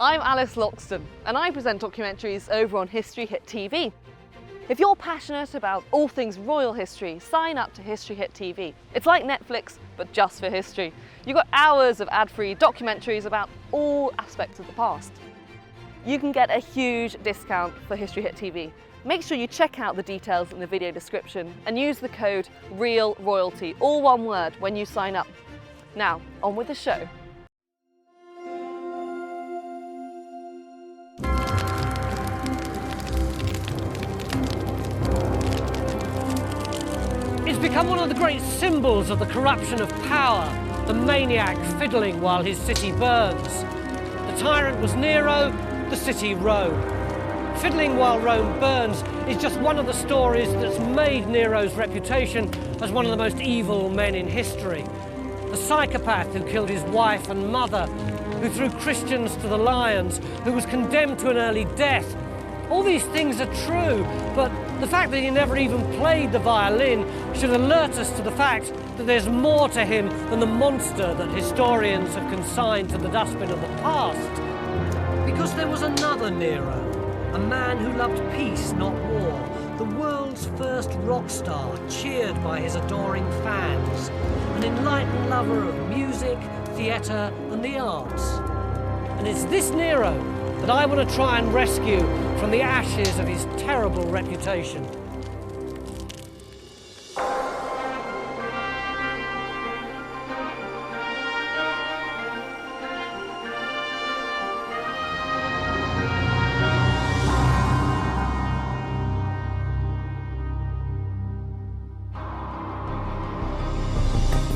I'm Alice Loxton, and I present documentaries over on History Hit TV. If you're passionate about all things royal history, sign up to History Hit TV. It's like Netflix, but just for history. You've got hours of ad-free documentaries about all aspects of the past. You can get a huge discount for History Hit TV. Make sure you check out the details in the video description and use the code REALROYALTY, all one word, when you sign up. Now, on with the show. It's become one of the great symbols of the corruption of power, the maniac fiddling while his city burns. The tyrant was Nero, the city Rome. Fiddling while Rome burns is just one of the stories that's made Nero's reputation as one of the most evil men in history. The psychopath who killed his wife and mother, who threw Christians to the lions, who was condemned to an early death. All these things are true, but the fact that he never even played the violin should alert us to the fact that there's more to him than the monster that historians have consigned to the dustbin of the past. Because there was another Nero, a man who loved peace, not war, the world's first rock star, cheered by his adoring fans, an enlightened lover of music, theatre and the arts. And it's this Nero that I want to try and rescue from the ashes of his terrible reputation.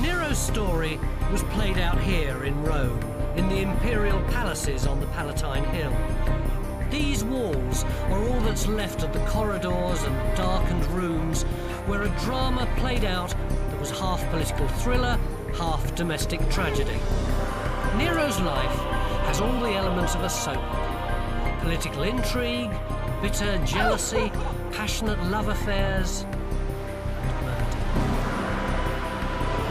Nero's story was played out here in Rome, in the imperial palaces on the Palatine Hill. These walls are all that's left of the corridors and darkened rooms where a drama played out that was half political thriller, half domestic tragedy. Nero's life has all the elements of a soap opera. Political intrigue, bitter jealousy, passionate love affairs, and murder.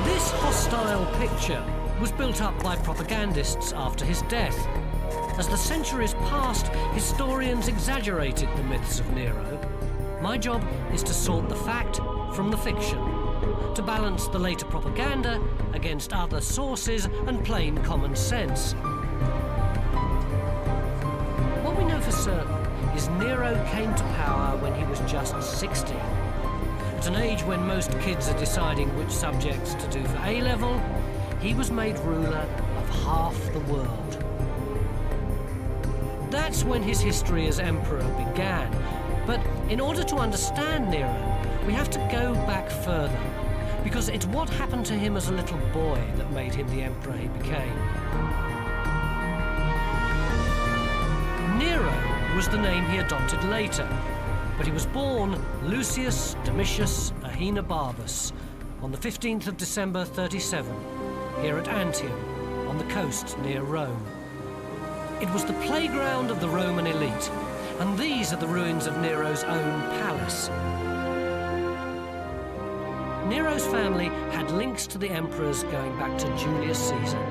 This hostile picture was built up by propagandists after his death. As the centuries passed, historians exaggerated the myths of Nero. My job is to sort the fact from the fiction, to balance the later propaganda against other sources and plain common sense. What we know for certain is Nero came to power when he was just 16. At an age when most kids are deciding which subjects to do for A-level, he was made ruler of half the world. That's when his history as emperor began. But in order to understand Nero, we have to go back further, because it's what happened to him as a little boy that made him the emperor he became. Nero was the name he adopted later, but he was born Lucius Domitius Ahenobarbus on the 15th of December 37, here at Antium, on the coast near Rome. It was the playground of the Roman elite, and these are the ruins of Nero's own palace. Nero's family had links to the emperors going back to Julius Caesar.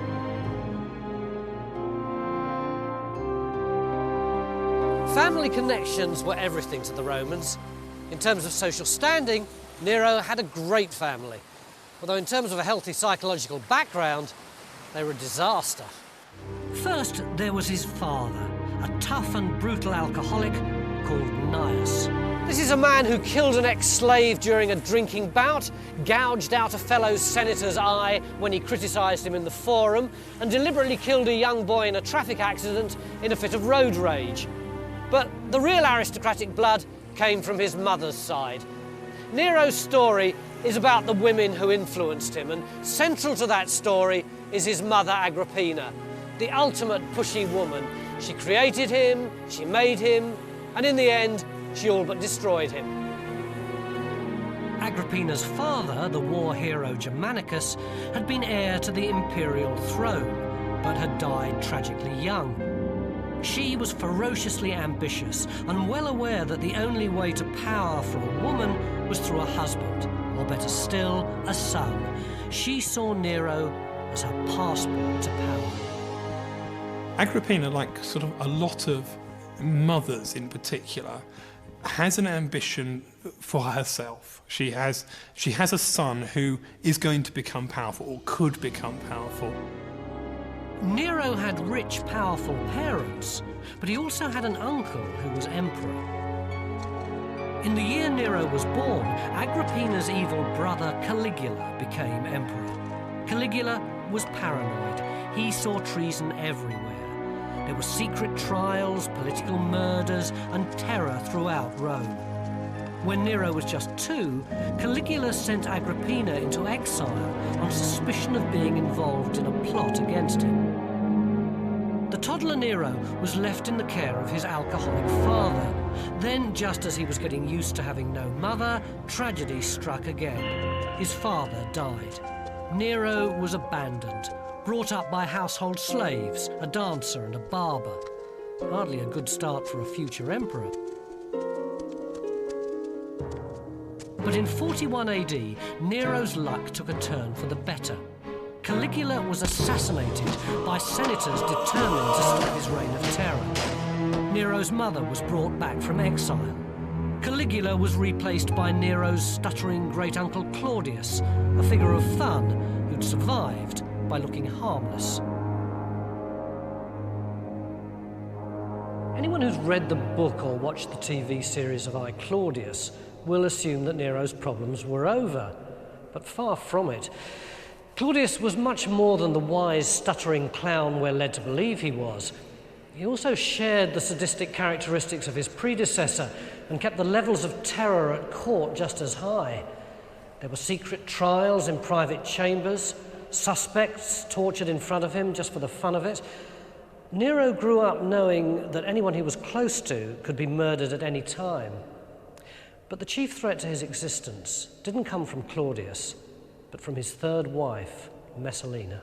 Family connections were everything to the Romans. In terms of social standing, Nero had a great family, although in terms of a healthy psychological background, they were a disaster. First, there was his father, a tough and brutal alcoholic called Gnaeus. This is a man who killed an ex-slave during a drinking bout, gouged out a fellow senator's eye when he criticised him in the forum, and deliberately killed a young boy in a traffic accident in a fit of road rage. But the real aristocratic blood came from his mother's side. Nero's story is about the women who influenced him, and central to that story is his mother Agrippina, the ultimate pushy woman. She created him, she made him, and in the end, she all but destroyed him. Agrippina's father, the war hero Germanicus, had been heir to the imperial throne, but had died tragically young. She was ferociously ambitious and well aware that the only way to power for a woman was through a husband, or better still, a son. She saw Nero as her passport to power. Agrippina, like sort of a lot of mothers in particular, has an ambition for herself. She has a son who is going to become powerful, or could become powerful. Nero had rich, powerful parents, but he also had an uncle who was emperor. In the year Nero was born, Agrippina's evil brother Caligula became emperor. Caligula was paranoid. He saw treason everywhere. There were secret trials, political murders, and terror throughout Rome. When Nero was just 2, Caligula sent Agrippina into exile on suspicion of being involved in a plot against him. The toddler Nero was left in the care of his alcoholic father. Then, just as he was getting used to having no mother, tragedy struck again. His father died. Nero was abandoned, brought up by household slaves, a dancer and a barber. Hardly a good start for a future emperor. But in 41 AD, Nero's luck took a turn for the better. Caligula was assassinated by senators determined to stop his reign of terror. Nero's mother was brought back from exile. Caligula was replaced by Nero's stuttering great-uncle Claudius, a figure of fun who'd survived by looking harmless. Anyone who's read the book or watched the TV series of I, Claudius will assume that Nero's problems were over, but far from it. Claudius was much more than the wise, stuttering clown we're led to believe he was. He also shared the sadistic characteristics of his predecessor and kept the levels of terror at court just as high. There were secret trials in private chambers, suspects tortured in front of him just for the fun of it. Nero grew up knowing that anyone he was close to could be murdered at any time. But the chief threat to his existence didn't come from Claudius, but from his third wife, Messalina.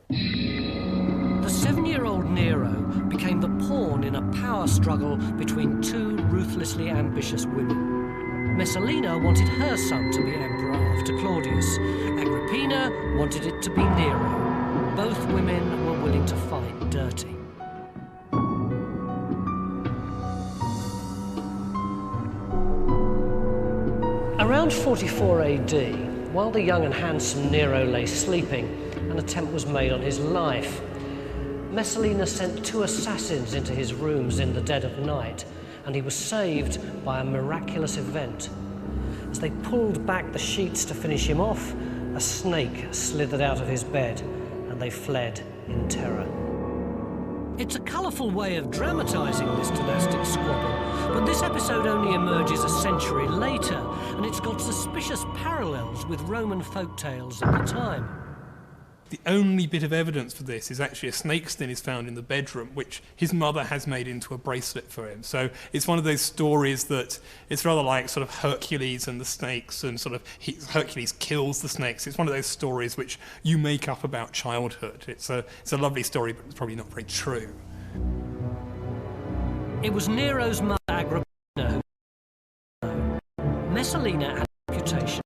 The 7-year-old Nero became the pawn in a power struggle between 2 ruthlessly ambitious women. Messalina wanted her son to be emperor after Claudius. Agrippina wanted it to be Nero. Both women were willing to fight dirty. Around 44 AD, while the young and handsome Nero lay sleeping, an attempt was made on his life. Messalina sent 2 assassins into his rooms in the dead of night, and he was saved by a miraculous event. As they pulled back the sheets to finish him off, a snake slithered out of his bed, and they fled in terror. It's a colourful way of dramatising this dynastic squabble, but this episode only emerges a century later, and it's got suspicious parallels with Roman folktales at the time. The only bit of evidence for this is actually a snake skin is found in the bedroom, which his mother has made into a bracelet for him. So it's one of those stories that it's rather like sort of Hercules and the snakes, and sort of Hercules kills the snakes. It's one of those stories which you make up about childhood. It's a lovely story, but it's probably not very true. It was Nero's mother, Agrippina, who Messalina had a reputation.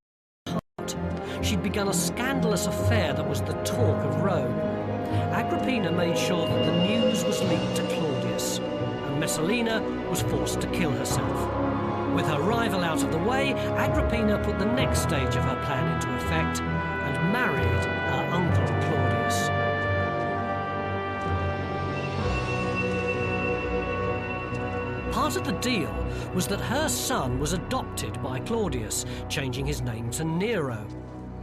She'd begun a scandalous affair that was the talk of Rome. Agrippina made sure that the news was leaked to Claudius, and Messalina was forced to kill herself. With her rival out of the way, Agrippina put the next stage of her plan into effect and married her uncle Claudius. Part of the deal was that her son was adopted by Claudius, changing his name to Nero.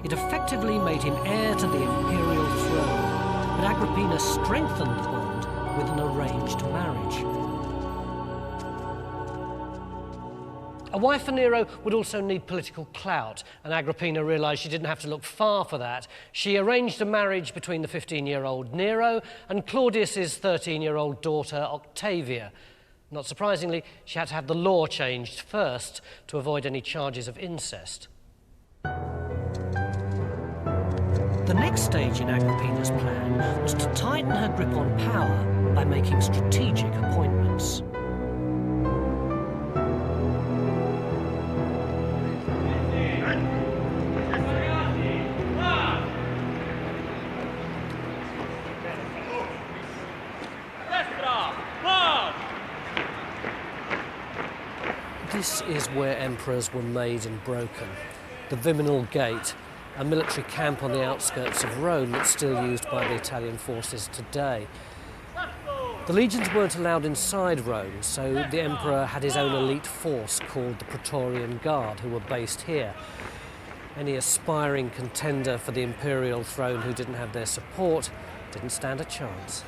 It effectively made him heir to the imperial throne, but Agrippina strengthened the bond with an arranged marriage. A wife for Nero would also need political clout, and Agrippina realised she didn't have to look far for that. She arranged a marriage between the 15-year-old Nero and Claudius's 13-year-old daughter, Octavia. Not surprisingly, she had to have the law changed first to avoid any charges of incest. The next stage in Agrippina's plan was to tighten her grip on power by making strategic appointments. This is where emperors were made and broken. The Viminal Gate, a military camp on the outskirts of Rome that's still used by the Italian forces today. The legions weren't allowed inside Rome, so the emperor had his own elite force called the Praetorian Guard, who were based here. Any aspiring contender for the imperial throne who didn't have their support didn't stand a chance.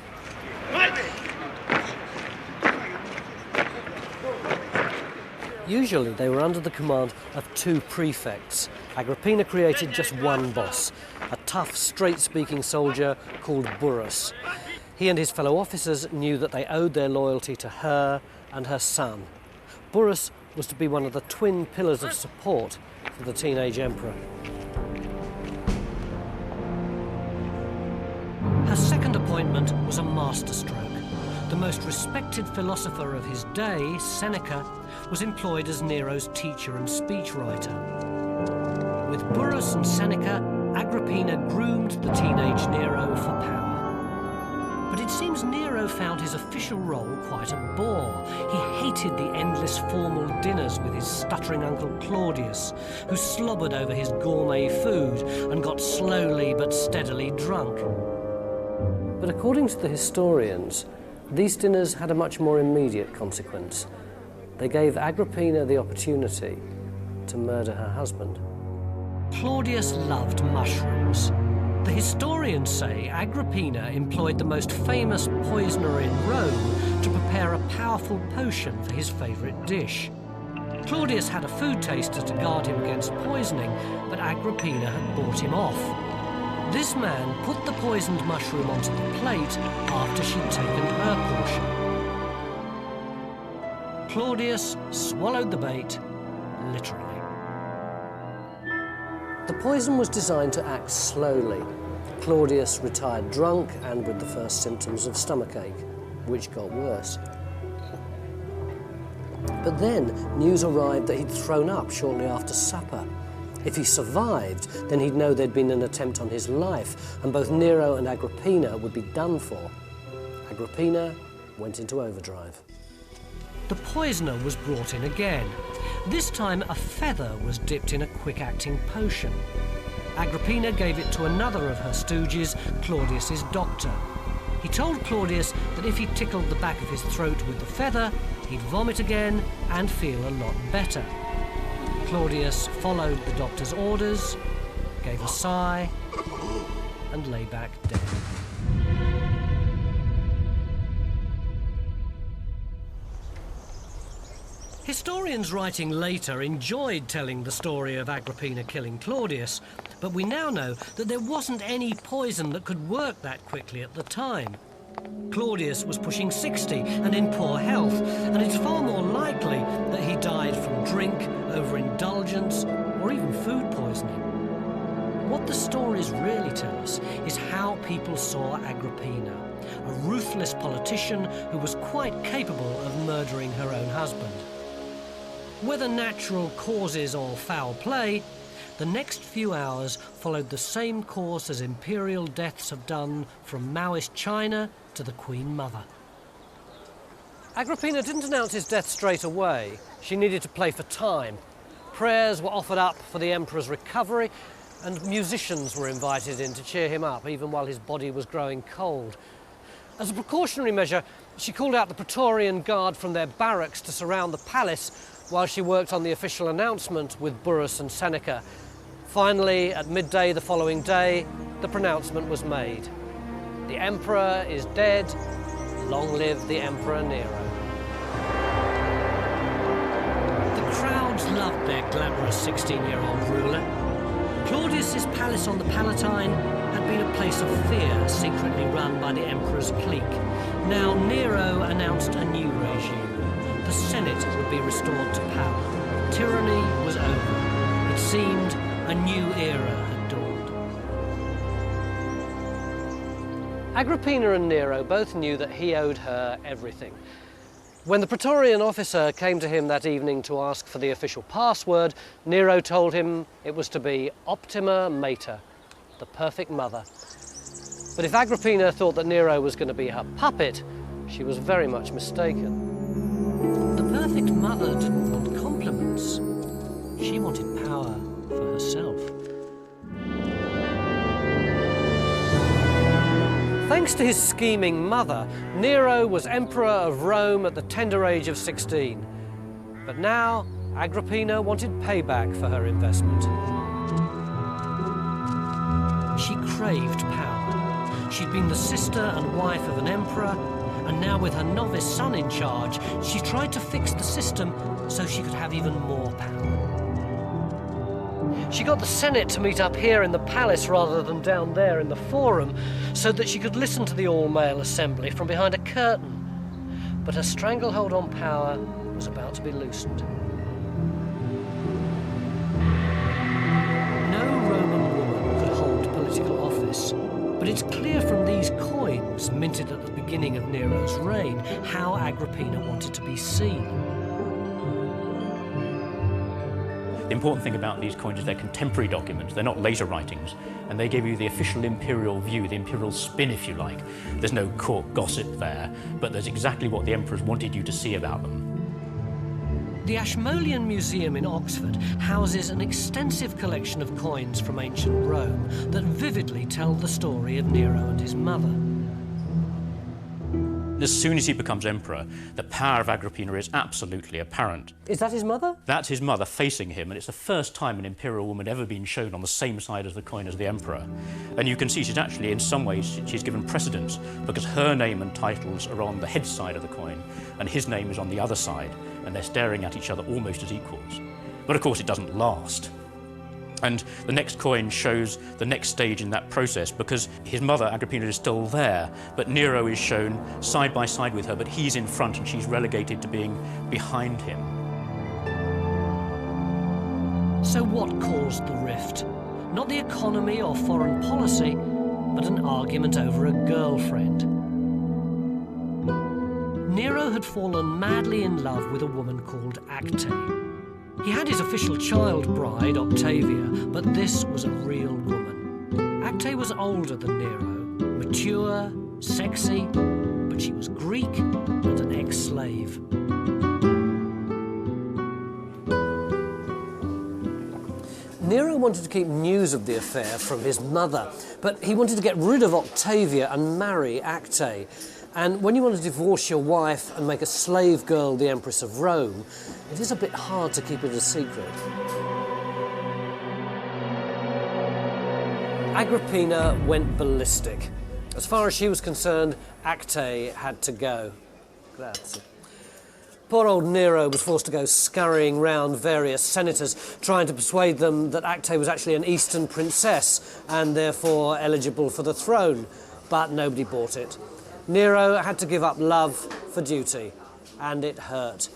Usually they were under the command of two prefects. Agrippina created just one boss, a tough, straight-speaking soldier called Burrus. He and his fellow officers knew that they owed their loyalty to her and her son. Burrus was to be one of the twin pillars of support for the teenage emperor. Her second appointment was a masterstroke. The most respected philosopher of his day, Seneca, was employed as Nero's teacher and speechwriter. With Burrus and Seneca, Agrippina groomed the teenage Nero for power. But it seems Nero found his official role quite a bore. He hated the endless formal dinners with his stuttering uncle Claudius, who slobbered over his gourmet food and got slowly but steadily drunk. But according to the historians, these dinners had a much more immediate consequence. They gave Agrippina the opportunity to murder her husband. Claudius loved mushrooms. The historians say Agrippina employed the most famous poisoner in Rome to prepare a powerful potion for his favourite dish. Claudius had a food taster to guard him against poisoning, but Agrippina had bought him off. This man put the poisoned mushroom onto the plate after she'd taken her portion. Claudius swallowed the bait, literally. The poison was designed to act slowly. Claudius retired drunk and with the first symptoms of stomachache, which got worse. But then news arrived that he'd thrown up shortly after supper. If he survived, then he'd know there'd been an attempt on his life, and both Nero and Agrippina would be done for. Agrippina went into overdrive. The poisoner was brought in again. This time a feather was dipped in a quick-acting potion. Agrippina gave it to another of her stooges, Claudius's doctor. He told Claudius that if he tickled the back of his throat with the feather, he'd vomit again and feel a lot better. Claudius followed the doctor's orders, gave a sigh, and lay back dead. Historians writing later enjoyed telling the story of Agrippina killing Claudius, but we now know that there wasn't any poison that could work that quickly at the time. Claudius was pushing 60 and in poor health, and it's far more likely that he died from drink, overindulgence, or even food poisoning. What the stories really tell us is how people saw Agrippina, a ruthless politician who was quite capable of murdering her own husband. Whether natural causes or foul play, the next few hours followed the same course as imperial deaths have done from Maoist China to the Queen Mother. Agrippina didn't announce his death straight away. She needed to play for time. Prayers were offered up for the emperor's recovery, and musicians were invited in to cheer him up, even while his body was growing cold. As a precautionary measure, she called out the Praetorian Guard from their barracks to surround the palace while she worked on the official announcement with Burrus and Seneca. Finally, at midday the following day, the pronouncement was made. The emperor is dead. Long live the Emperor Nero. The crowds loved their glamorous 16-year-old ruler. Claudius's palace on the Palatine had been a place of fear, secretly run by the emperor's clique. Now Nero announced a new regime. The Senate would be restored to power. Tyranny was over. It seemed a new era had dawned. Agrippina and Nero both knew that he owed her everything. When the Praetorian officer came to him that evening to ask for the official password, Nero told him it was to be Optima Mater, the perfect mother. But if Agrippina thought that Nero was going to be her puppet, she was very much mistaken. The perfect mother didn't want compliments. She wanted power for herself. Thanks to his scheming mother, Nero was emperor of Rome at the tender age of 16. But now, Agrippina wanted payback for her investment. She craved power. She'd been the sister and wife of an emperor, and now with her novice son in charge, she tried to fix the system so she could have even more power. She got the Senate to meet up here in the palace rather than down there in the forum, so that she could listen to the all-male assembly from behind a curtain. But her stranglehold on power was about to be loosened. No Roman woman could hold political office, but it's clear from these coins, minted at the beginning of Nero's reign, how Agrippina wanted to be seen. The important thing about these coins is they're contemporary documents, they're not later writings, and they give you the official imperial view, the imperial spin, if you like. There's no court gossip there, but there's exactly what the emperors wanted you to see about them. The Ashmolean Museum in Oxford houses an extensive collection of coins from ancient Rome that vividly tell the story of Nero and his mother. As soon as he becomes emperor, the power of Agrippina is absolutely apparent. Is that his mother? That's his mother facing him, and it's the first time an imperial woman ever been shown on the same side of the coin as the emperor. And you can see she's actually, in some ways, she's given precedence, because her name and titles are on the head side of the coin, and his name is on the other side, and they're staring at each other almost as equals. But of course it doesn't last. And the next coin shows the next stage in that process, because his mother, Agrippina, is still there, but Nero is shown side by side with her, but he's in front and she's relegated to being behind him. So what caused the rift? Not the economy or foreign policy, but an argument over a girlfriend. Nero had fallen madly in love with a woman called Acte. He had his official child bride, Octavia, but this was a real woman. Acte was older than Nero, mature, sexy, but she was Greek and an ex-slave. Nero wanted to keep news of the affair from his mother, but he wanted to get rid of Octavia and marry Acte. And when you want to divorce your wife and make a slave girl the Empress of Rome, it is a bit hard to keep it a secret. Agrippina went ballistic. As far as she was concerned, Acte had to go. Grazie. Poor old Nero was forced to go scurrying round various senators, trying to persuade them that Acte was actually an Eastern princess and therefore eligible for the throne, but nobody bought it. Nero had to give up love for duty, and it hurt.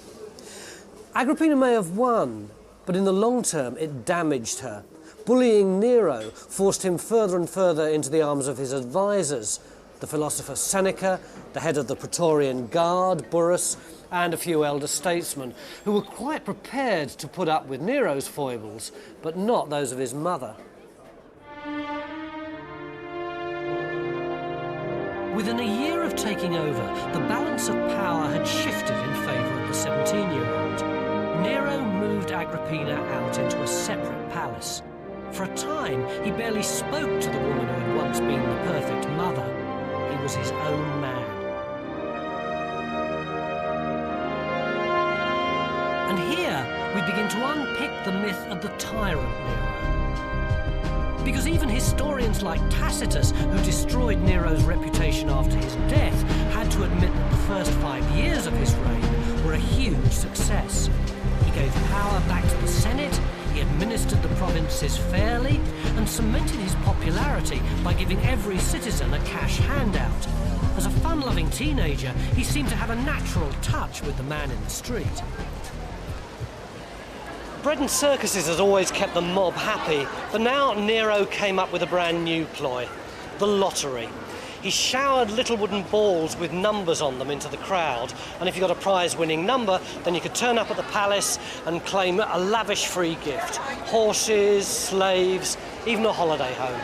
Agrippina may have won, but in the long term it damaged her. Bullying Nero forced him further and further into the arms of his advisors, the philosopher Seneca, the head of the Praetorian Guard, Burrus, and a few elder statesmen, who were quite prepared to put up with Nero's foibles, but not those of his mother. Within a year of taking over, the balance of power had shifted in favour of the 17-year-old. Nero moved Agrippina out into a separate palace. For a time, he barely spoke to the woman who had once been the perfect mother. He was his own man. And here, we begin to unpick the myth of the tyrant Nero. Because even historians like Tacitus, who destroyed Nero's reputation after his death, had to admit that the first 5 years of his reign were a huge success. He gave power back to the Senate, he administered the provinces fairly, and cemented his popularity by giving every citizen a cash handout. As a fun-loving teenager, he seemed to have a natural touch with the man in the street. Bread and circuses has always kept the mob happy, but now Nero came up with a brand new ploy, the lottery. He showered little wooden balls with numbers on them into the crowd, and if you got a prize-winning number, then you could turn up at the palace and claim a lavish free gift. Horses, slaves, even a holiday home.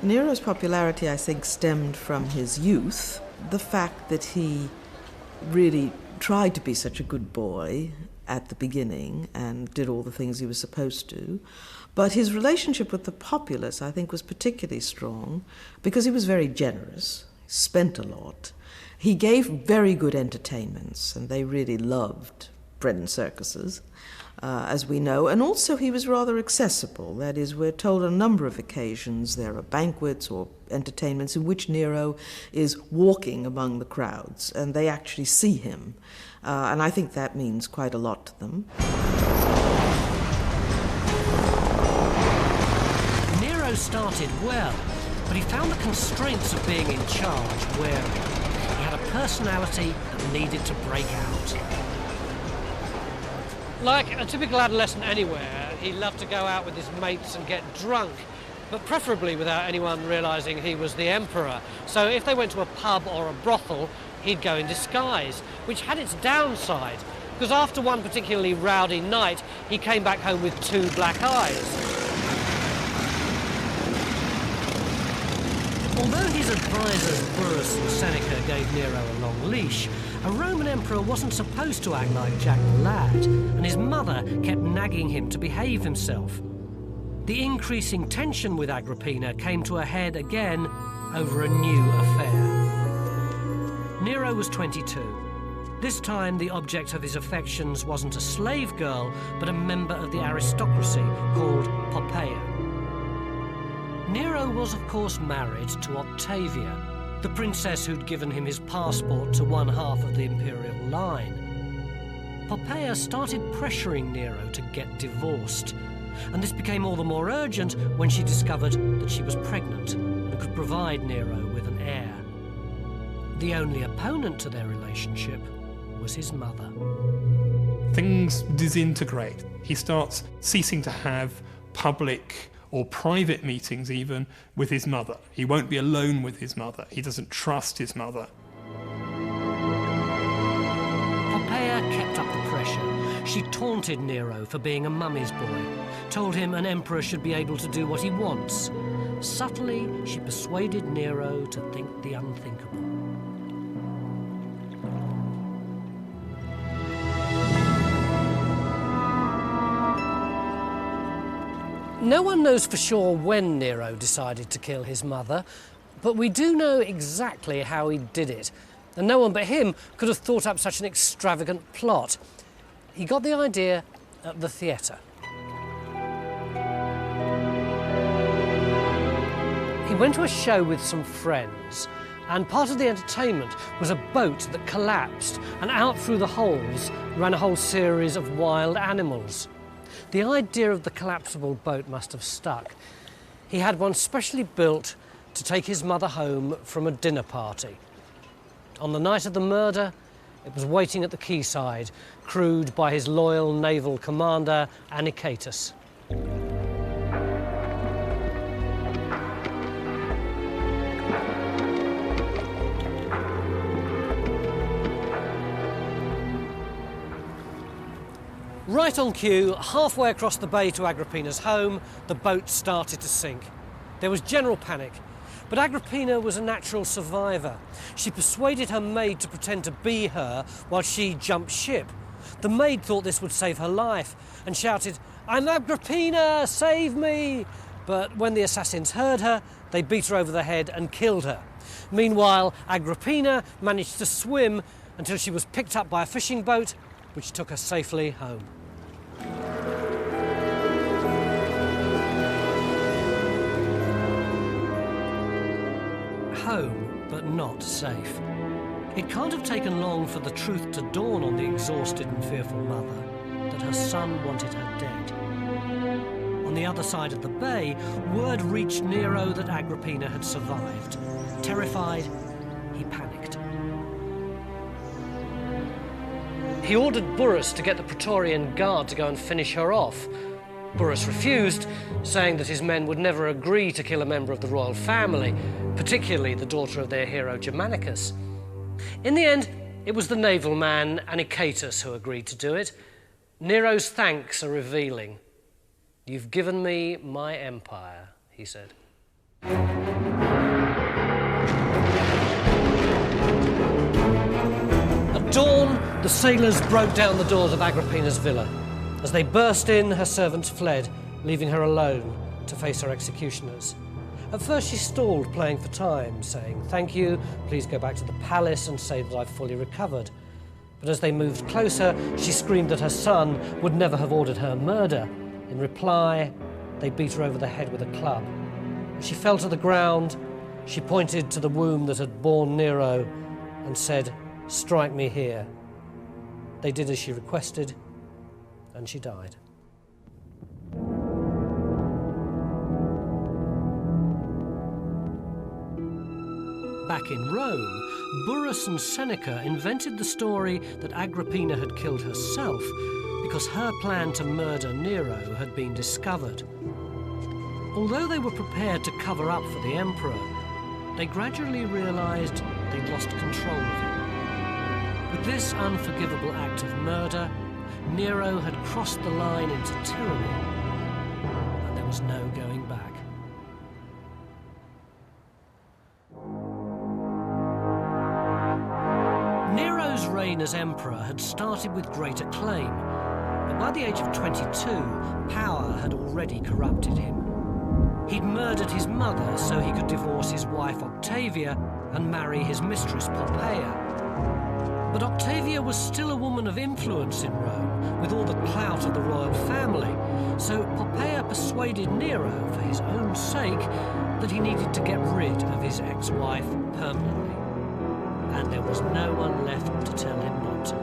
Nero's popularity, I think, stemmed from his youth, the fact that he really tried to be such a good boy at the beginning and did all the things he was supposed to. But his relationship with the populace, I think, was particularly strong because he was very generous, spent a lot. He gave very good entertainments, and they really loved bread and circuses, as we know. And also he was rather accessible. That is, we're told on a number of occasions there are banquets or entertainments in which Nero is walking among the crowds, and they actually see him. And I think that means quite a lot to them. Nero started well, but he found the constraints of being in charge wearing. He had a personality that needed to break out. Like a typical adolescent anywhere, he loved to go out with his mates and get drunk, but preferably without anyone realising he was the emperor. So if they went to a pub or a brothel, he'd go in disguise, which had its downside, because after one particularly rowdy night, he came back home with 2 black eyes. Although his advisors Burrus and Seneca gave Nero a long leash, a Roman emperor wasn't supposed to act like Jack the Lad, and his mother kept nagging him to behave himself. The increasing tension with Agrippina came to a head again over a new affair. Nero was 22. This time the object of his affections wasn't a slave girl, but a member of the aristocracy called Poppaea. Nero was, of course, married to Octavia, the princess who'd given him his passport to one half of the imperial line. Poppaea started pressuring Nero to get divorced, and this became all the more urgent when she discovered that she was pregnant and could provide Nero with an heir. The only opponent to their relationship was his mother. Things disintegrate. He starts ceasing to have public or private meetings even with his mother. He won't be alone with his mother. He doesn't trust his mother. Poppaea kept up the pressure. She taunted Nero for being a mummy's boy, told him an emperor should be able to do what he wants. Subtly, she persuaded Nero to think the unthinkable. No one knows for sure when Nero decided to kill his mother, but we do know exactly how he did it, and no one but him could have thought up such an extravagant plot. He got the idea at the theatre. He went to a show with some friends, and part of the entertainment was a boat that collapsed, and out through the holes ran a whole series of wild animals. The idea of the collapsible boat must have stuck. He had one specially built to take his mother home from a dinner party. On the night of the murder, it was waiting at the quayside, crewed by his loyal naval commander, Anicetus. Right on cue, halfway across the bay to Agrippina's home, the boat started to sink. There was general panic, but Agrippina was a natural survivor. She persuaded her maid to pretend to be her while she jumped ship. The maid thought this would save her life and shouted, "I'm Agrippina, save me!" But when the assassins heard her, they beat her over the head and killed her. Meanwhile, Agrippina managed to swim until she was picked up by a fishing boat, which took her safely home. Home, but not safe. It can't have taken long for the truth to dawn on the exhausted and fearful mother that her son wanted her dead. On the other side of the bay, word reached Nero that Agrippina had survived. Terrified, he panicked. He ordered Burrus to get the Praetorian Guard to go and finish her off. Burrus refused, saying that his men would never agree to kill a member of the royal family, particularly the daughter of their hero Germanicus. In the end, it was the naval man Anicetus who agreed to do it. Nero's thanks are revealing. "You've given me my empire," he said. At dawn, the sailors broke down the doors of Agrippina's villa. As they burst in, her servants fled, leaving her alone to face her executioners. At first she stalled, playing for time, saying, "Thank you, please go back to the palace and say that I've fully recovered." But as they moved closer, she screamed that her son would never have ordered her murder. In reply, they beat her over the head with a club. As she fell to the ground, she pointed to the womb that had borne Nero and said, "Strike me here." They did as she requested, and she died. Back in Rome, Burrus and Seneca invented the story that Agrippina had killed herself because her plan to murder Nero had been discovered. Although they were prepared to cover up for the emperor, they gradually realized they'd lost control of him. With this unforgivable act of murder, Nero had crossed the line into tyranny, and there was no going back. Nero's reign as emperor had started with great acclaim, but by the age of 22, power had already corrupted him. He'd murdered his mother so he could divorce his wife Octavia and marry his mistress Poppaea. But Octavia was still a woman of influence in Rome, with all the clout of the royal family, so Poppaea persuaded Nero, for his own sake, that he needed to get rid of his ex-wife permanently. And there was no one left to tell him not to.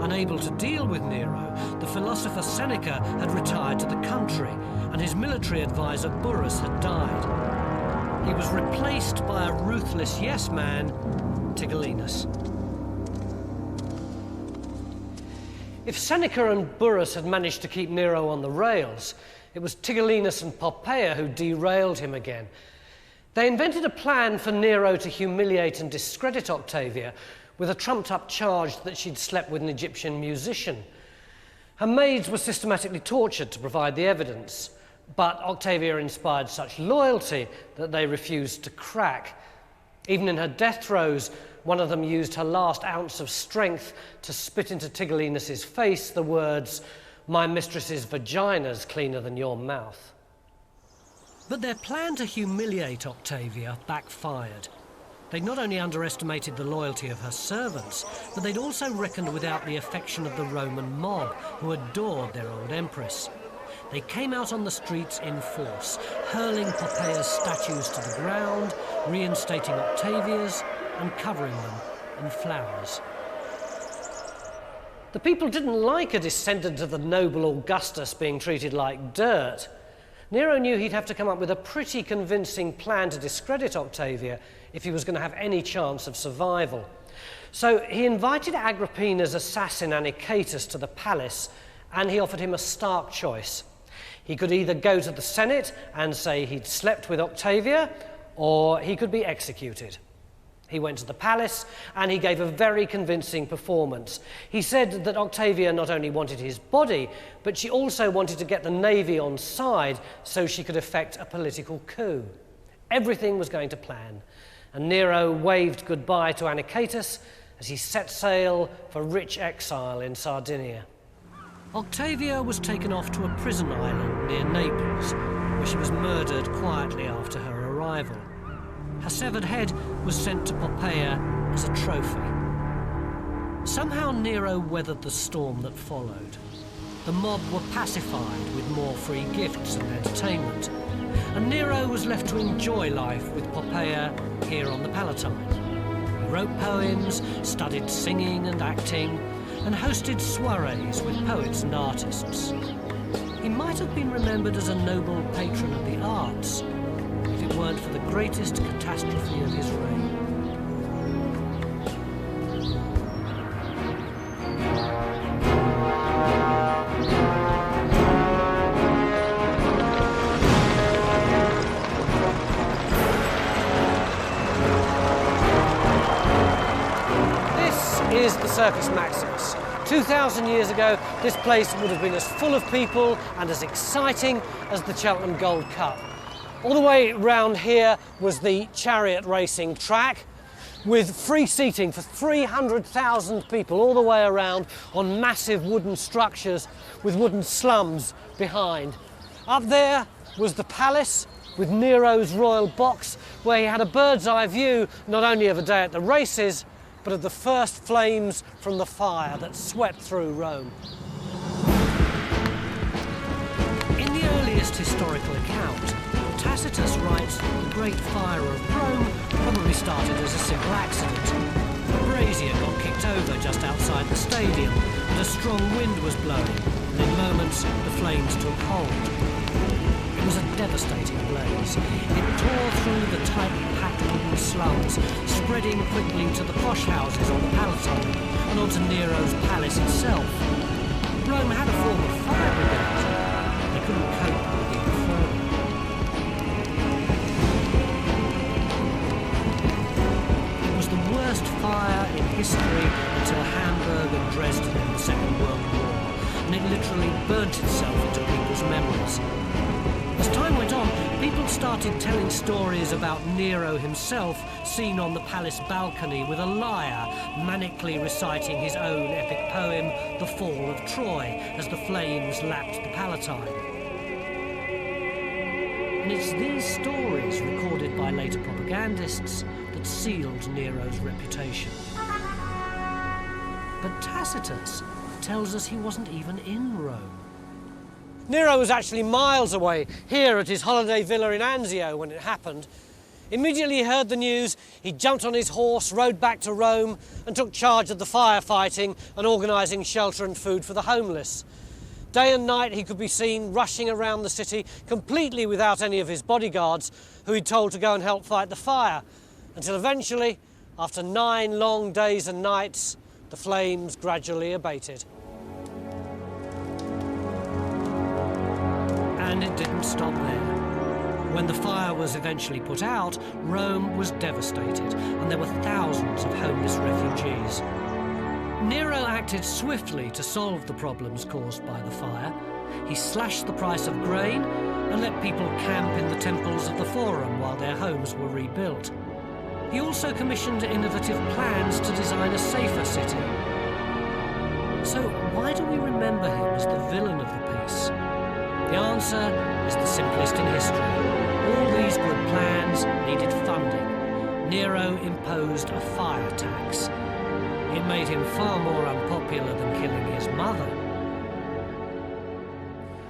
Unable to deal with Nero, the philosopher Seneca had retired to the country, and his military advisor Burrus had died. He was replaced by a ruthless yes-man, Tigellinus. If Seneca and Burrus had managed to keep Nero on the rails, it was Tigellinus and Poppaea who derailed him again. They invented a plan for Nero to humiliate and discredit Octavia with a trumped-up charge that she'd slept with an Egyptian musician. Her maids were systematically tortured to provide the evidence, but Octavia inspired such loyalty that they refused to crack. Even in her death throes, one of them used her last ounce of strength to spit into Tigellinus's face the words, "My mistress's vagina's cleaner than your mouth." But their plan to humiliate Octavia backfired. They'd not only underestimated the loyalty of her servants, but they'd also reckoned without the affection of the Roman mob, who adored their old empress. They came out on the streets in force, hurling Poppaea's statues to the ground, reinstating Octavia's, and covering them in flowers. The people didn't like a descendant of the noble Augustus being treated like dirt. Nero knew he'd have to come up with a pretty convincing plan to discredit Octavia if he was going to have any chance of survival. So he invited Agrippina's assassin Anicetus to the palace, and he offered him a stark choice. He could either go to the Senate and say he'd slept with Octavia, or he could be executed. He went to the palace and he gave a very convincing performance. He said that Octavia not only wanted his body, but she also wanted to get the navy on side so she could effect a political coup. Everything was going to plan, and Nero waved goodbye to Anicetus as he set sail for rich exile in Sardinia. Octavia was taken off to a prison island near Naples, where she was murdered quietly after her arrival. Her severed head was sent to Poppaea as a trophy. Somehow Nero weathered the storm that followed. The mob were pacified with more free gifts and entertainment, and Nero was left to enjoy life with Poppaea here on the Palatine. He wrote poems, studied singing and acting, and hosted soirees with poets and artists. He might have been remembered as a noble patron of the arts, if it weren't for the greatest catastrophe of his reign. This is the Circus Maximus. 2,000 years ago, this place would have been as full of people and as exciting as the Cheltenham Gold Cup. All the way round here was the chariot racing track, with free seating for 300,000 people all the way around on massive wooden structures with wooden slums behind. Up there was the palace with Nero's royal box, where he had a bird's eye view not only of a day at the races, but of the first flames from the fire that swept through Rome. In the earliest historical account, Tacitus writes that the Great Fire of Rome probably started as a simple accident. A brazier got kicked over just outside the stadium, and a strong wind was blowing, and in moments the flames took hold. It was a devastating blaze. It tore through the tight-packed wooden slums, spreading quickly to the posh houses on the Palatine and onto Nero's palace itself. Rome had a form of fire brigade. They couldn't cope with the inferno. It was the worst fire in history until Hamburg and Dresden in the Second World War, and it literally burnt itself into people's memories. As time went on, people started telling stories about Nero himself seen on the palace balcony with a lyre, manically reciting his own epic poem, The Fall of Troy, as the flames lapped the Palatine. And it's these stories, recorded by later propagandists, that sealed Nero's reputation. But Tacitus tells us he wasn't even in Rome. Nero was actually miles away, here at his holiday villa in Anzio when it happened. Immediately he heard the news, he jumped on his horse, rode back to Rome and took charge of the firefighting and organising shelter and food for the homeless. Day and night he could be seen rushing around the city completely without any of his bodyguards, who he'd told to go and help fight the fire, until eventually, after 9 long days and nights, the flames gradually abated. And it didn't stop there. When the fire was eventually put out, Rome was devastated, and there were thousands of homeless refugees. Nero acted swiftly to solve the problems caused by the fire. He slashed the price of grain and let people camp in the temples of the Forum while their homes were rebuilt. He also commissioned innovative plans to design a safer city. So why do we remember him as the villain of the piece? The answer is the simplest in history. All these good plans needed funding. Nero imposed a fire tax. It made him far more unpopular than killing his mother.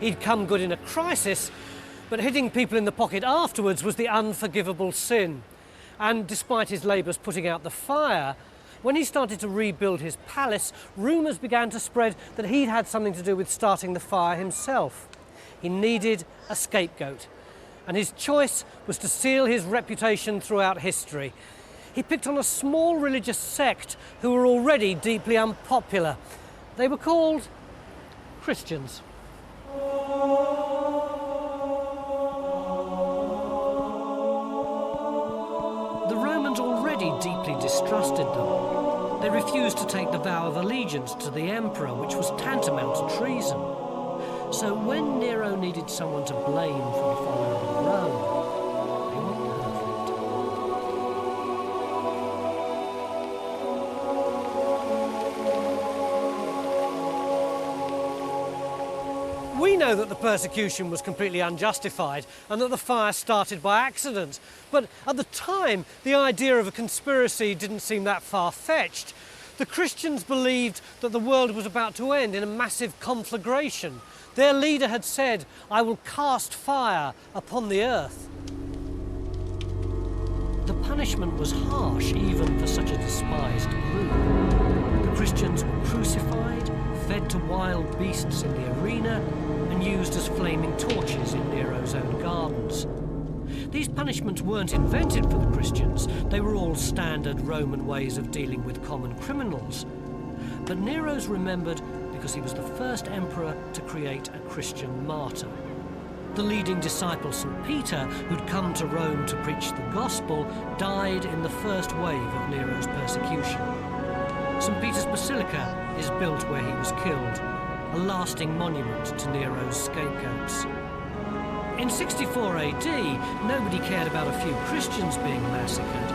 He'd come good in a crisis, but hitting people in the pocket afterwards was the unforgivable sin. And despite his labours putting out the fire, when he started to rebuild his palace, rumours began to spread that he'd had something to do with starting the fire himself. He needed a scapegoat, and his choice was to seal his reputation throughout history. He picked on a small religious sect who were already deeply unpopular. They were called Christians. The Romans already deeply distrusted them. They refused to take the vow of allegiance to the emperor, which was tantamount to treason. So when Nero needed someone to blame for the fire of Rome, they were perfect. We know that the persecution was completely unjustified and that the fire started by accident. But at the time, the idea of a conspiracy didn't seem that far-fetched. The Christians believed that the world was about to end in a massive conflagration. Their leader had said, "I will cast fire upon the earth." The punishment was harsh even for such a despised group. The Christians were crucified, fed to wild beasts in the arena, and used as flaming torches in Nero's own gardens. These punishments weren't invented for the Christians. They were all standard Roman ways of dealing with common criminals. But Nero's remembered because he was the first emperor to create a Christian martyr. The leading disciple, St. Peter, who'd come to Rome to preach the gospel, died in the first wave of Nero's persecution. St. Peter's Basilica is built where he was killed, a lasting monument to Nero's scapegoats. In 64 AD, nobody cared about a few Christians being massacred.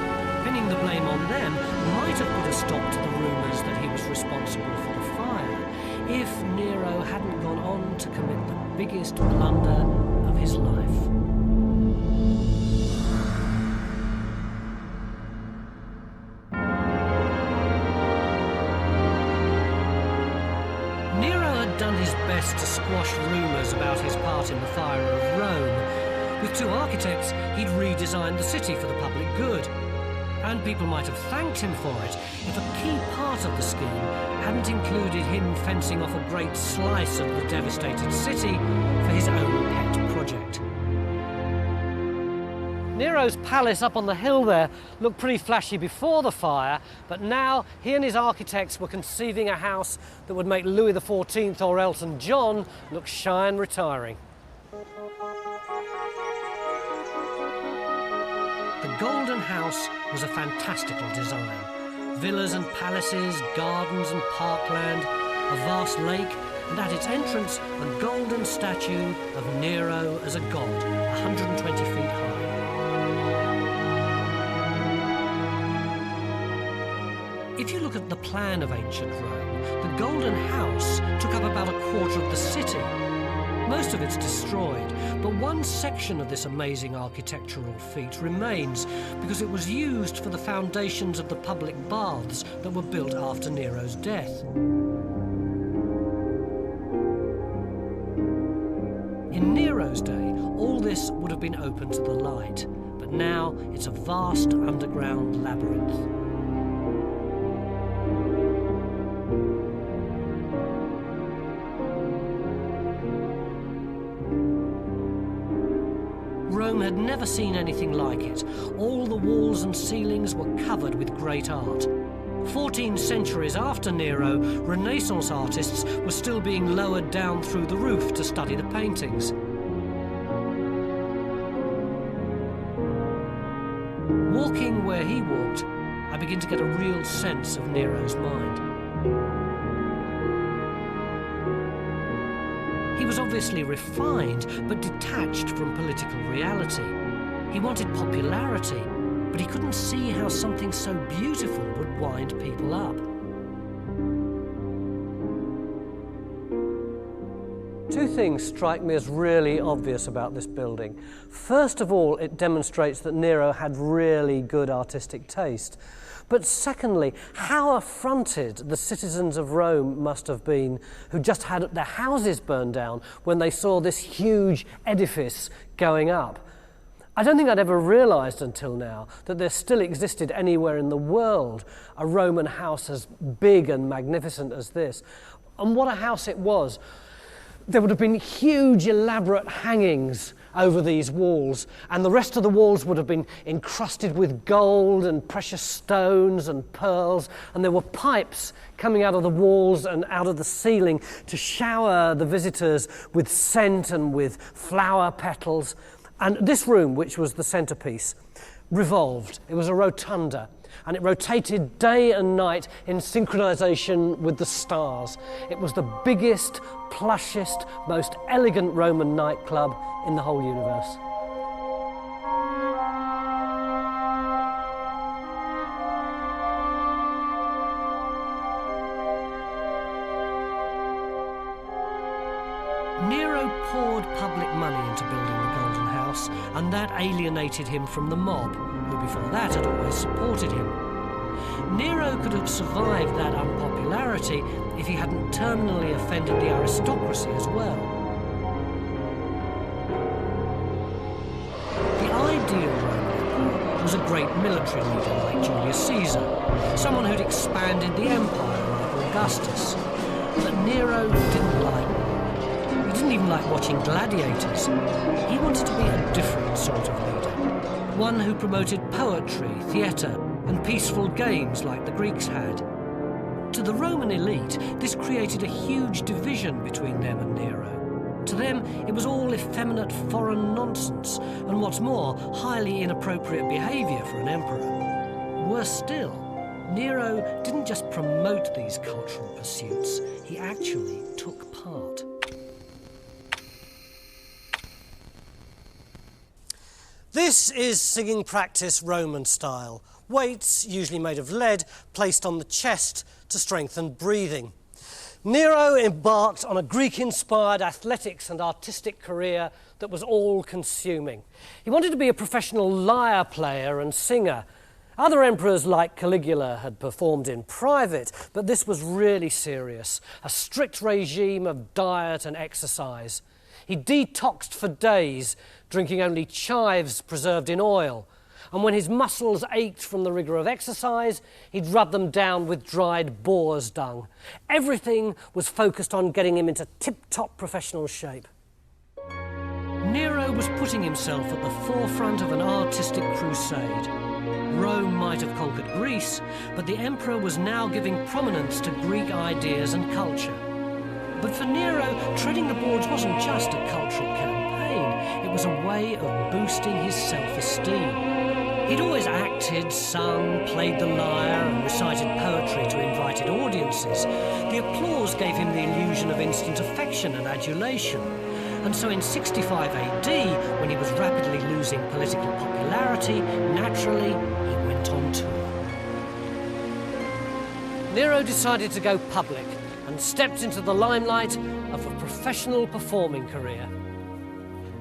Pinning the blame on them might have put a stop to the rumours that he was responsible for the fire, if Nero hadn't gone on to commit the biggest blunder of his life. Nero had done his best to squash rumours about his part in the fire of Rome. With 2 architects, he'd redesigned the city for the public good. And people might have thanked him for it if a key part of the scheme hadn't included him fencing off a great slice of the devastated city for his own pet project. Nero's palace up on the hill there looked pretty flashy before the fire, but now he and his architects were conceiving a house that would make Louis XIV or Elton John look shy and retiring. The Golden House was a fantastical design. Villas and palaces, gardens and parkland, a vast lake, and at its entrance, a golden statue of Nero as a god, 120 feet high. If you look at the plan of ancient Rome, the Golden House took up about a quarter of the city. Most of it's destroyed, but one section of this amazing architectural feat remains because it was used for the foundations of the public baths that were built after Nero's death. In Nero's day, all this would have been open to the light, but now it's a vast underground labyrinth. Rome had never seen anything like it. All the walls and ceilings were covered with great art. 14 centuries after Nero, Renaissance artists were still being lowered down through the roof to study the paintings. Walking where he walked, I begin to get a real sense of Nero's mind. He was obviously refined, but detached from political reality. He wanted popularity, but he couldn't see how something so beautiful would wind people up. Two things strike me as really obvious about this building. First of all, it demonstrates that Nero had really good artistic taste. But secondly, how affronted the citizens of Rome must have been who just had their houses burned down when they saw this huge edifice going up. I don't think I'd ever realised until now that there still existed anywhere in the world a Roman house as big and magnificent as this. And what a house it was. There would have been huge, elaborate hangings over these walls, and the rest of the walls would have been encrusted with gold and precious stones and pearls, and there were pipes coming out of the walls and out of the ceiling to shower the visitors with scent and with flower petals. And this room, which was the centrepiece, revolved. It was a rotunda, and it rotated day and night in synchronization with the stars. It was the biggest, plushest, most elegant Roman nightclub in the whole universe. Nero poured public money into building the Golden House, and that alienated him from the mob, who before that had always supported him. Nero could have survived that unpopularity if he hadn't terminally offended the aristocracy as well. The ideal Roman emperor was a great military leader like Julius Caesar, someone who'd expanded the empire like Augustus. But Nero didn't like war. He didn't even like watching gladiators. He wanted to be a different sort of leader, one who promoted poetry, theatre, and peaceful games like the Greeks had. To the Roman elite, this created a huge division between them and Nero. To them, it was all effeminate foreign nonsense, and what's more, highly inappropriate behaviour for an emperor. Worse still, Nero didn't just promote these cultural pursuits, he actually took part. This is singing practice Roman style. Weights, usually made of lead, placed on the chest to strengthen breathing. Nero embarked on a Greek-inspired athletics and artistic career that was all-consuming. He wanted to be a professional lyre player and singer. Other emperors like Caligula had performed in private, but this was really serious, a strict regime of diet and exercise. He detoxed for days, drinking only chives preserved in oil. And when his muscles ached from the rigour of exercise, he'd rub them down with dried boar's dung. Everything was focused on getting him into tip-top professional shape. Nero was putting himself at the forefront of an artistic crusade. Rome might have conquered Greece, but the emperor was now giving prominence to Greek ideas and culture. But for Nero, treading the boards wasn't just a cultural campaign, it was a way of boosting his self-esteem. He'd always acted, sung, played the lyre and recited poetry to invited audiences. The applause gave him the illusion of instant affection and adulation. And so in 65 AD, when he was rapidly losing political popularity, naturally, he went on tour. Nero decided to go public and stepped into the limelight of a professional performing career.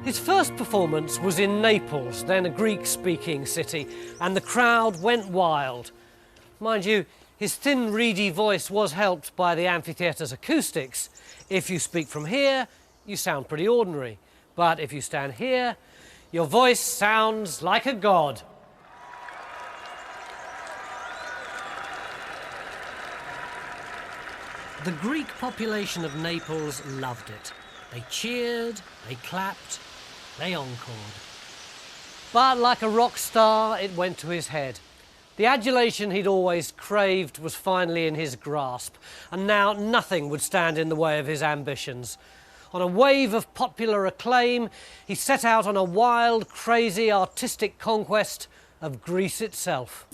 His first performance was in Naples, then a Greek-speaking city, and the crowd went wild. Mind you, his thin, reedy voice was helped by the amphitheatre's acoustics. If you speak from here, you sound pretty ordinary. But if you stand here, your voice sounds like a god. The Greek population of Naples loved it. They cheered, they clapped, they encored. But like a rock star, it went to his head. The adulation he'd always craved was finally in his grasp, and now nothing would stand in the way of his ambitions. On a wave of popular acclaim, he set out on a wild, crazy, artistic conquest of Greece itself.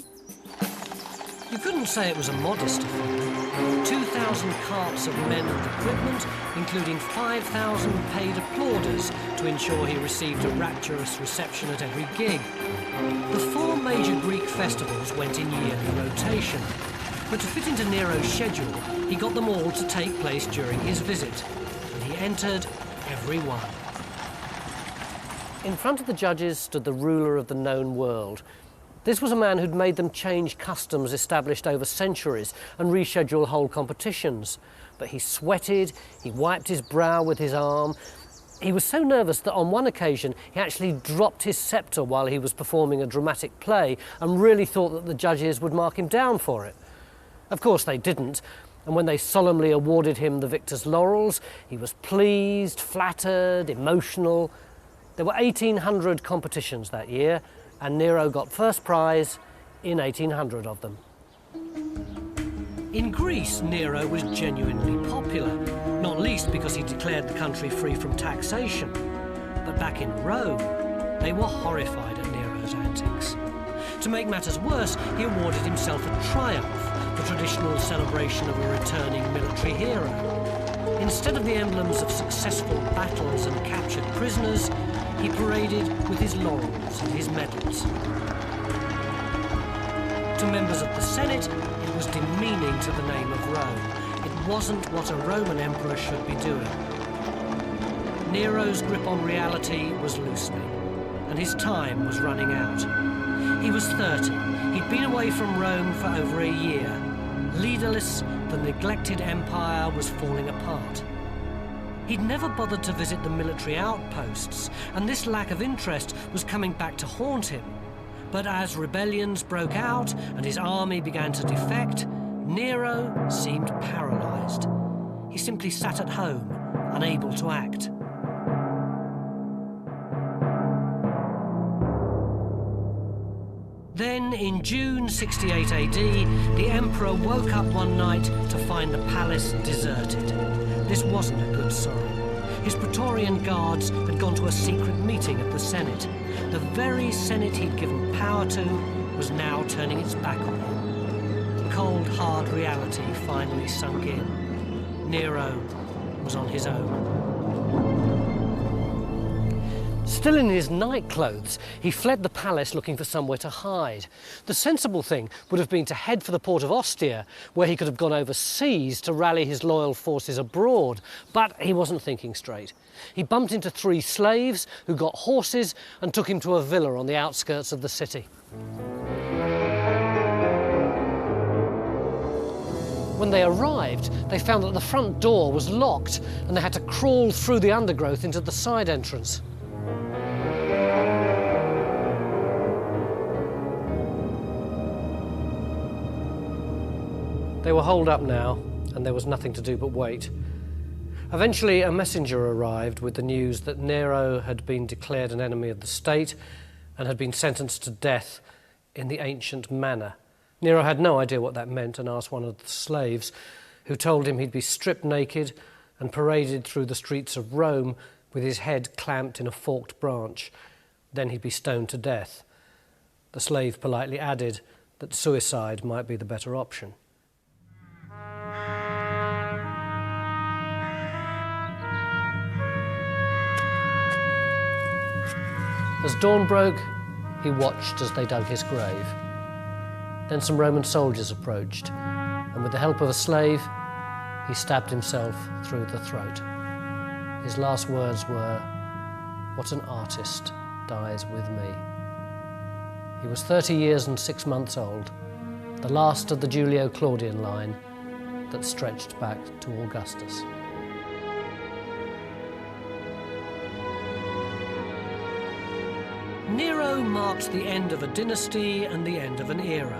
You couldn't say it was a modest affair. 2,000 carts of men and equipment, including 5,000 paid applauders to ensure he received a rapturous reception at every gig. The 4 major Greek festivals went in yearly rotation, but to fit into Nero's schedule, he got them all to take place during his visit, and he entered every one. In front of the judges stood the ruler of the known world. This was a man who'd made them change customs established over centuries and reschedule whole competitions. But he sweated, he wiped his brow with his arm. He was so nervous that on one occasion he actually dropped his sceptre while he was performing a dramatic play and really thought that the judges would mark him down for it. Of course they didn't, and when they solemnly awarded him the victor's laurels, he was pleased, flattered, emotional. There were 1,800 competitions that year, and Nero got first prize in 1,800 of them. In Greece, Nero was genuinely popular, not least because he declared the country free from taxation. But back in Rome, they were horrified at Nero's antics. To make matters worse, he awarded himself a triumph, the traditional celebration of a returning military hero. Instead of the emblems of successful battles and captured prisoners, he paraded with his laurels and his medals. To members of the Senate, it was demeaning to the name of Rome. It wasn't what a Roman emperor should be doing. Nero's grip on reality was loosening, and his time was running out. He was 30. He'd been away from Rome for over a year. Leaderless, the neglected empire was falling apart. He'd never bothered to visit the military outposts, and this lack of interest was coming back to haunt him. But as rebellions broke out and his army began to defect, Nero seemed paralyzed. He simply sat at home, unable to act. Then, in June 68 AD, the emperor woke up one night to find the palace deserted. This wasn't a good sign. His Praetorian guards had gone to a secret meeting of the Senate. The very Senate he'd given power to was now turning its back on him. Cold, hard reality finally sunk in. Nero was on his own. Still in his night clothes, he fled the palace looking for somewhere to hide. The sensible thing would have been to head for the port of Ostia, where he could have gone overseas to rally his loyal forces abroad. But he wasn't thinking straight. He bumped into 3 slaves who got horses and took him to a villa on the outskirts of the city. When they arrived, they found that the front door was locked and they had to crawl through the undergrowth into the side entrance. They were holed up now, and there was nothing to do but wait. Eventually, a messenger arrived with the news that Nero had been declared an enemy of the state and had been sentenced to death in the ancient manner. Nero had no idea what that meant and asked one of the slaves, who told him he'd be stripped naked and paraded through the streets of Rome with his head clamped in a forked branch. Then he'd be stoned to death. The slave politely added that suicide might be the better option. As dawn broke, he watched as they dug his grave. Then some Roman soldiers approached, and with the help of a slave, he stabbed himself through the throat. His last words were, "What an artist dies with me." He was 30 years and 6 months old, the last of the Julio-Claudian line that stretched back to Augustus. Nero marked the end of a dynasty and the end of an era.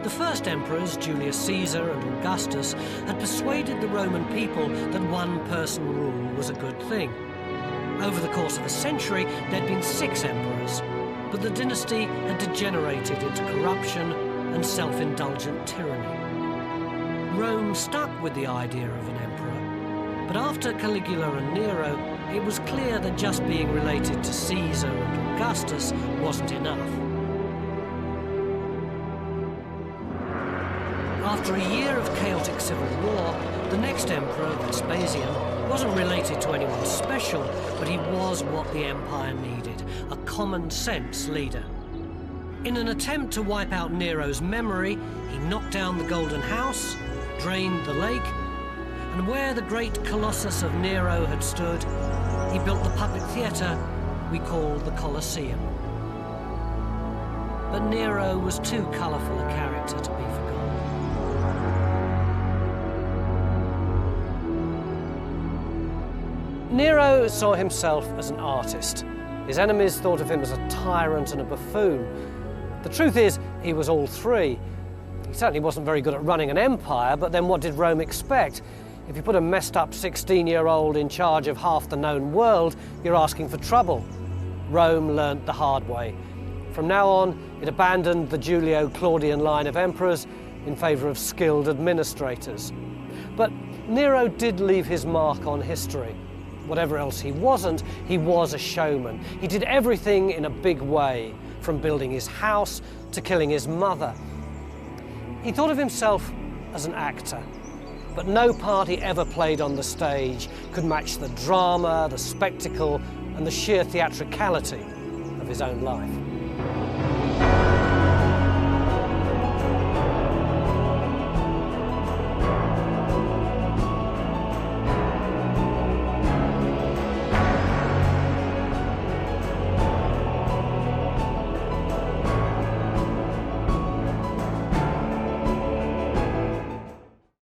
The first emperors, Julius Caesar and Augustus, had persuaded the Roman people that one-person rule was a good thing. Over the course of a century, there'd been 6 emperors, but the dynasty had degenerated into corruption and self-indulgent tyranny. Rome stuck with the idea of an emperor, but after Caligula and Nero, it was clear that just being related to Caesar and Augustus wasn't enough. After a year of chaotic civil war, the next emperor, Vespasian, wasn't related to anyone special, but he was what the empire needed, a common-sense leader. In an attempt to wipe out Nero's memory, he knocked down the Golden House, drained the lake, and where the great colossus of Nero had stood, he built the public theatre we call the Colosseum. But Nero was too colourful a character to be forgotten. Nero saw himself as an artist. His enemies thought of him as a tyrant and a buffoon. The truth is, he was all 3. He certainly wasn't very good at running an empire, but then what did Rome expect? If you put a messed up 16-year-old in charge of half the known world, you're asking for trouble. Rome learnt the hard way. From now on, it abandoned the Julio-Claudian line of emperors in favour of skilled administrators. But Nero did leave his mark on history. Whatever else he wasn't, he was a showman. He did everything in a big way, from building his house to killing his mother. He thought of himself as an actor, but no part he ever played on the stage could match the drama, the spectacle, and the sheer theatricality of his own life.